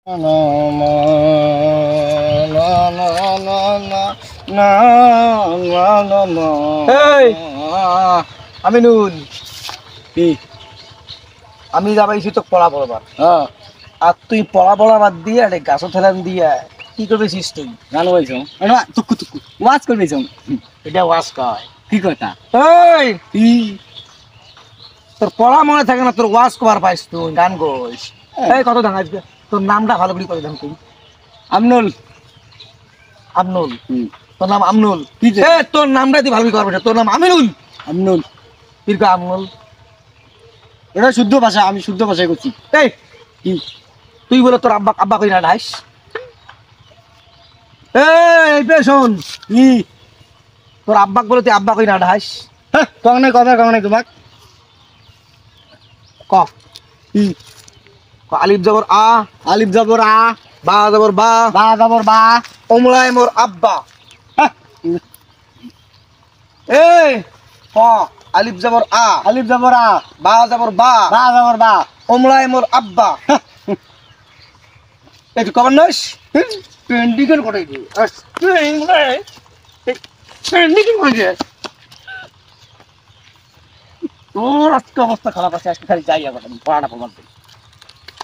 না না না না না না না না না না এই আমিনুল কি আমি যাবাইছি তো পড়া পড়বার হ্যাঁ আর তুই পড়া পড়া বাদ দিয়ে আরে গাছ থেলান দিয়া কি করবেছিস তুই গান গাইছো না তুকু তুকু ওয়াজ করবেছো এটা ওয়াজ কয় কি কথা এই কি তোর পড়া মনে থাকে না তোর ওয়াজ কবার পাইস তুই গান গাইস এই কত দাম আজকে তোর নামটা ভালো করে কত দাম তুই আমনুল আমনুল তোর নাম আমনুল কি যে? এ তোর নামটা তুই ভালো করে করবে তোর নাম আমিনুল আমনুল তুই কা আমনুল এটা শুদ্ধ ভাষা আমি শুদ্ধ ভাষায় করছি এই কি তুই বলে তোর আব্বা আব্বা কই না ঢাইস এই পেছন কি তোর আব্বা বলে তুই আব্বা কই না ঢাইস কখনো কবার কখনো তোমাক ক কি ক আলিফ জবর আ আলিফ জবর আ বা জবর বা বা জবর বা ওমলায় মোর আব্বা হ্যাঁ, এই ক আলিফ জবর আ আলিফ জবর আ বা জবর বা বা জবর বা ওমলায় মোর আব্বা এই তুই কবার নইস পেন্ডিকের কোটাই দি পেন্ডিকের কই দে তোর আজকে অবস্থা খারাপ আছে আজকে খালি যাই আবার আমি পড়াটা প্রমাণ